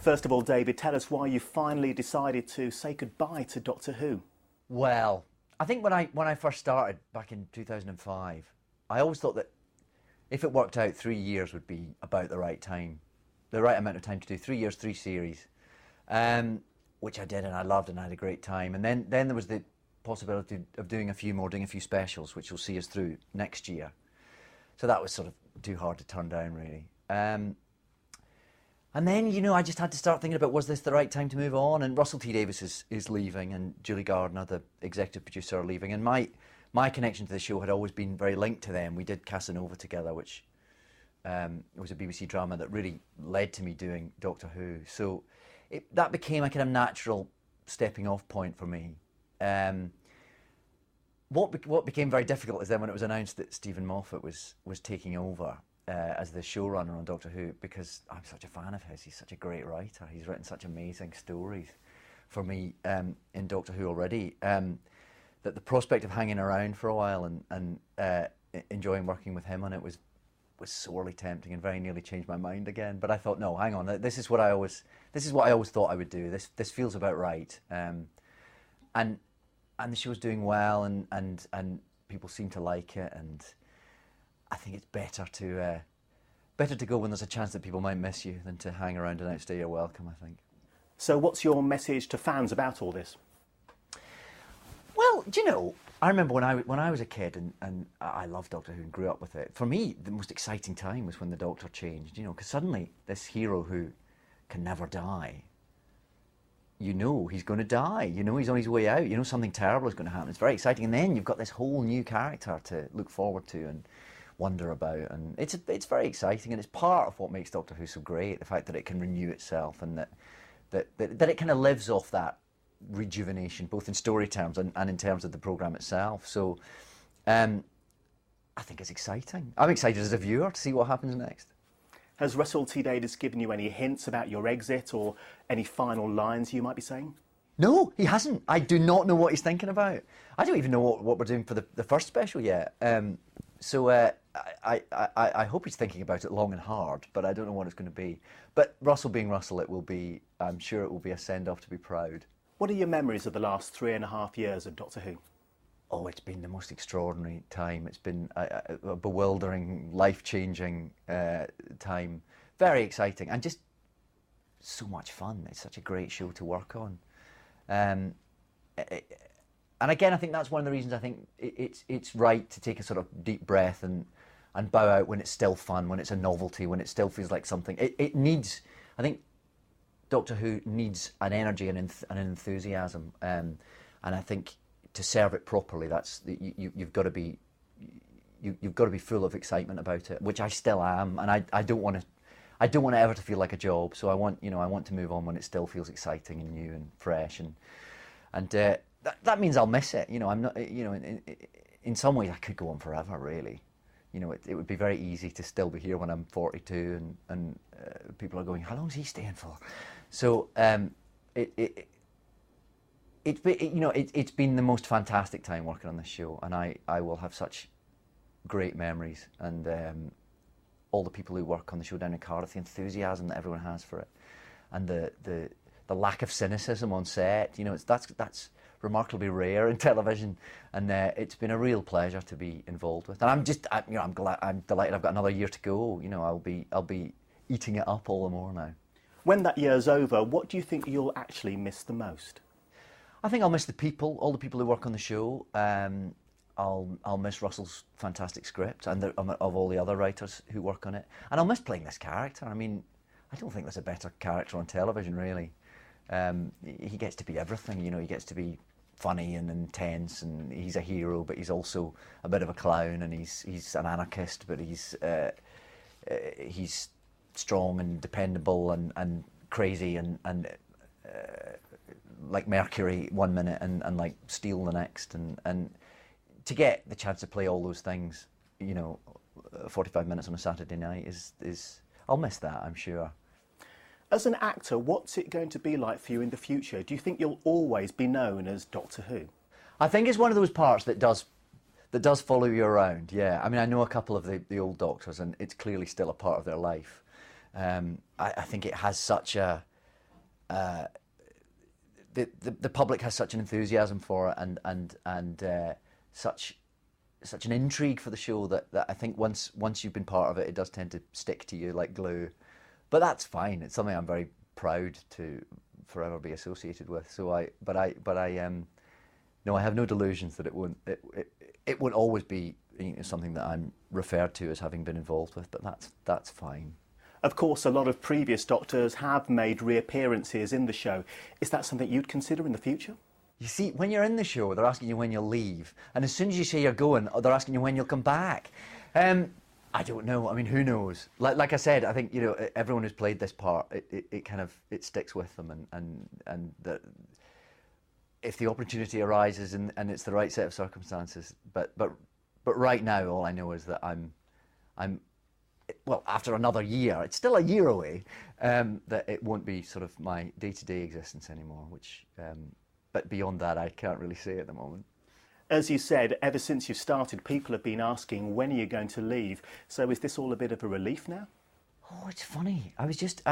First of all, David, tell us why you finally decided to say goodbye to Doctor Who. Well, I think when I first started back in 2005, I always thought that if it worked out, 3 years would be about the right time, the right amount of time to do 3 years, 3 series, which I did and I loved and I had a great time. And then there was the possibility of doing a few more, doing a few specials, which will see us through next year. So that was sort of too hard to turn down, really. And then, you know, I just had to start thinking about, was this the right time to move on? And Russell T Davies is leaving, and Julie Gardner, the executive producer, are leaving. And my connection to the show had always been very linked to them. We did Casanova together, which was a BBC drama that really led to me doing Doctor Who. So that became a kind of natural stepping off point for me. What became very difficult is then when it was announced that Stephen Moffat was taking over as the showrunner on Doctor Who, because I'm such a fan of his. He's such a great writer. He's written such amazing stories for me in Doctor Who already, that the prospect of hanging around for a while and enjoying working with him on it was sorely tempting and very nearly changed my mind again. But I thought, no, hang on, this is what I always thought I would do. This feels about right. And the show's doing well, and people seem to like it, and I think it's better to go when there's a chance that people might miss you than to hang around and outstay your welcome, I think. So what's your message to fans about all this? Well, do you know, I remember when I was a kid and I loved Doctor Who and grew up with it. For me, the most exciting time was when the Doctor changed, you know, because suddenly this hero who can never die, you know he's going to die, you know he's on his way out, you know something terrible is going to happen. It's very exciting, and then you've got this whole new character to look forward to and wonder about, and it's very exciting, and it's part of what makes Doctor Who so great, the fact that it can renew itself and that it kind of lives off that rejuvenation, both in story terms and in terms of the programme itself. So I think it's exciting. I'm excited as a viewer to see what happens next. Has Russell T Davies given you any hints about your exit or any final lines you might be saying? No, he hasn't. I do not know what he's thinking about. I don't even know what we're doing for the first special yet. So I hope he's thinking about it long and hard, but I don't know what it's going to be. But Russell being Russell, I'm sure it will be a send-off to be proud. What are your memories of the last 3.5 years of Doctor Who? Oh, it's been the most extraordinary time. It's been a bewildering, life-changing time. Very exciting and just so much fun. It's such a great show to work on. And again, I think that's one of the reasons I think it's right to take a sort of deep breath and bow out when it's still fun, when it's a novelty, when it still feels like something. It needs, I think, Doctor Who needs an energy and an enthusiasm, and I think to serve it properly, you've got to be full of excitement about it, which I still am, and I don't want it ever to feel like a job. So I want to move on when it still feels exciting and new and fresh, and that means I'll miss it. You know, I'm not. You know, in some ways I could go on forever, really. You know, it would be very easy to still be here when I'm 42, and people are going, how long is he staying for? So it's been the most fantastic time working on this show, and I will have such great memories, and all the people who work on the show down in Cardiff, the enthusiasm that everyone has for it, and the lack of cynicism on set. You know, that's remarkably rare in television, and it's been a real pleasure to be involved with. And I'm delighted I've got another year to go. You know, I'll be eating it up all the more now. When that year's over, what do you think you'll actually miss the most? I think I'll miss the people, all the people who work on the show. I'll miss Russell's fantastic script and of all the other writers who work on it. And I'll miss playing this character. I mean, I don't think there's a better character on television, really. He gets to be everything, you know. He gets to be funny and intense, and he's a hero, but he's also a bit of a clown, and he's an anarchist, but he's strong and dependable and crazy and like Mercury one minute and like Steel the next, and to get the chance to play all those things, you know, 45 minutes on a Saturday night is I'll miss that, I'm sure. As an actor, what's it going to be like for you in the future? Do you think you'll always be known as Doctor Who? I think it's one of those parts that does follow you around, yeah. I mean, I know a couple of the old Doctors, and it's clearly still a part of their life. I think it has such a the public has such an enthusiasm for it and such an intrigue for the show that I think once you've been part of it, it does tend to stick to you like glue. But that's fine. It's something I'm very proud to forever be associated with. So I have no delusions that it won't always be, you know, something that I'm referred to as having been involved with. But that's fine. Of course, a lot of previous Doctors have made reappearances in the show. Is that something you'd consider in the future? You see, when you're in the show, they're asking you when you'll leave. And as soon as you say you're going, they're asking you when you'll come back. I don't know. I mean, who knows? Like I said, I think, you know, everyone who's played this part, it sticks with them. And if the opportunity arises and it's the right set of circumstances. But right now, all I know is that I'm well, after another year, it's still a year away, that it won't be sort of my day-to-day existence anymore, which, but beyond that, I can't really say at the moment. As you said, ever since you started, people have been asking, when are you going to leave? So is this all a bit of a relief now? Oh, it's funny. I was just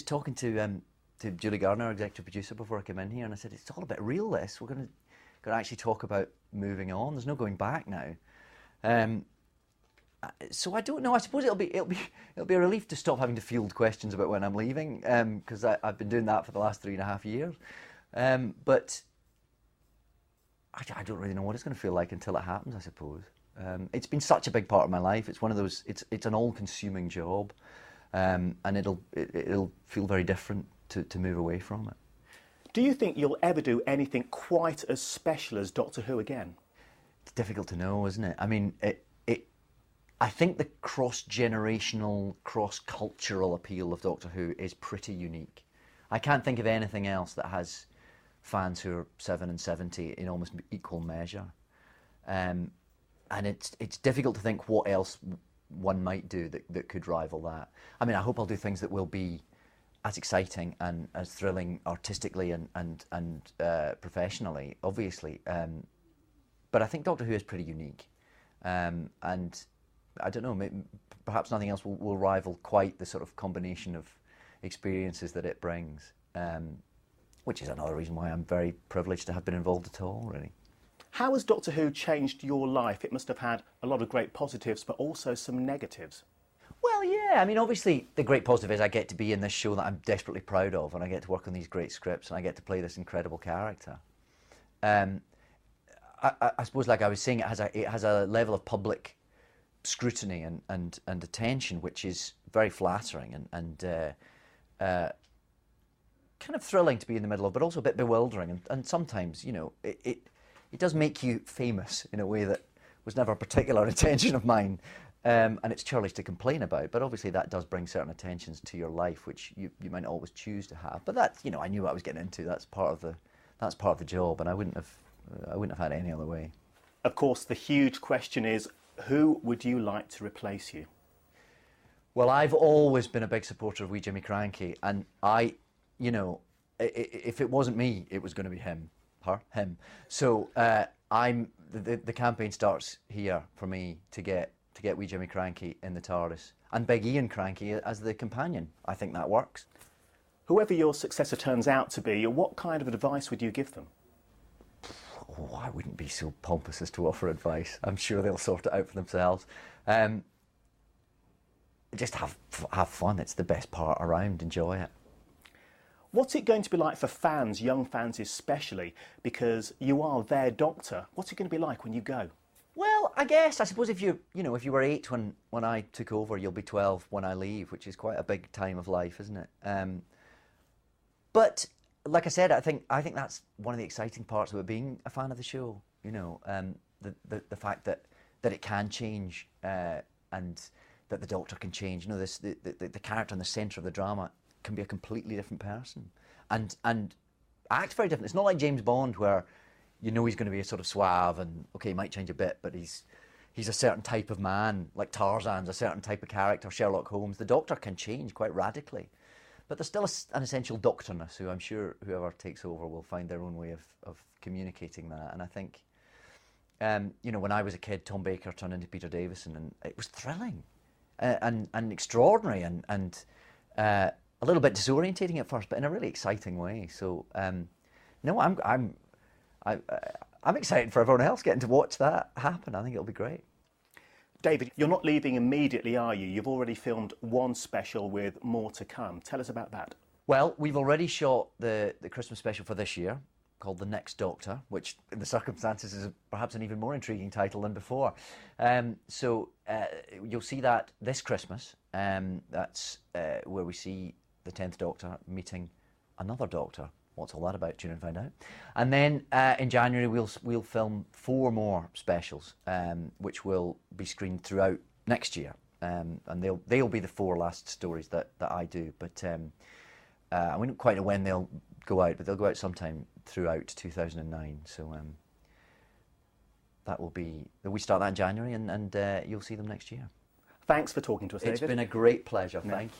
talking to Julie Gardner, our executive producer, before I came in here, and I said, it's all a bit real, this. We're going to actually talk about moving on. There's no going back now. So I don't know. I suppose it'll be a relief to stop having to field questions about when I'm leaving, because I've been doing that for the last 3.5 years. But I don't really know what it's going to feel like until it happens, I suppose. It's been such a big part of my life. It's one of those. It's an all-consuming job, and it'll feel very different to move away from it. Do you think you'll ever do anything quite as special as Doctor Who again? It's difficult to know, isn't it? I mean, I think the cross-generational, cross-cultural appeal of Doctor Who is pretty unique. I can't think of anything else that has fans who are 7 and 70 in almost equal measure. And it's difficult to think what else one might do that could rival that. I mean, I hope I'll do things that will be as exciting and as thrilling artistically and professionally, obviously. But I think Doctor Who is pretty unique. And I don't know, perhaps nothing else will rival quite the sort of combination of experiences that it brings, which is another reason why I'm very privileged to have been involved at all, really. How has Doctor Who changed your life? It must have had a lot of great positives, but also some negatives. Well, yeah, I mean, obviously the great positive is I get to be in this show that I'm desperately proud of, and I get to work on these great scripts, and I get to play this incredible character. I suppose, like I was saying, it has a level of public scrutiny and attention, which is very flattering and kind of thrilling to be in the middle of, but also a bit bewildering. And sometimes, you know, it does make you famous in a way that was never a particular intention of mine. And it's churlish to complain about, but obviously that does bring certain attentions to your life, which you might not always choose to have. But that's, you know, I knew what I was getting into. That's part of the job, and I wouldn't have had it any other way. Of course, the huge question is, who would you like to replace you? Well, I've always been a big supporter of Wee Jimmy Krankie, and you know, if it wasn't me, it was going to be him. So the campaign starts here for me to get Wee Jimmy Krankie in the TARDIS, and Big Ian Krankie as the companion. I think that works. Whoever your successor turns out to be, what kind of advice would you give them? Oh, I wouldn't be so pompous as to offer advice. I'm sure they'll sort it out for themselves. Just have fun. It's the best part around. Enjoy it. What's it going to be like for fans, young fans especially, because you are their Doctor? What's it going to be like when you go? Well, I suppose if you were 8 when I took over, you'll be 12 when I leave, which is quite a big time of life, isn't it? But like I said, I think that's one of the exciting parts about being a fan of the show. You know, the fact that it can change, and that the Doctor can change. You know, the character in the centre of the drama can be a completely different person, and act very different. It's not like James Bond, where you know he's going to be a sort of suave and okay, he might change a bit, but he's a certain type of man. Like Tarzan's a certain type of character. Sherlock Holmes, the Doctor can change quite radically. But there's still an essential doctorness who I'm sure whoever takes over will find their own way of communicating that. And I think, you know, when I was a kid, Tom Baker turned into Peter Davison, and it was thrilling and extraordinary. And a little bit disorientating at first, but in a really exciting way. So no, I'm excited for everyone else getting to watch that happen. I think it'll be great. David, you're not leaving immediately, are you? You've already filmed one special with more to come. Tell us about that. Well, we've already shot the Christmas special for this year, called The Next Doctor, which in the circumstances is perhaps an even more intriguing title than before. So you'll see that this Christmas. That's where we see the 10th Doctor meeting another Doctor. What's all that about? Tune in and find out. And then in January we'll film 4 more specials, which will be screened throughout next year. And they'll be the 4 last stories that I do. But we don't quite know when they'll go out, but they'll go out sometime throughout 2009. So we start that in January, and you'll see them next year. Thanks for talking to us, David. It's been a great pleasure. Thank you.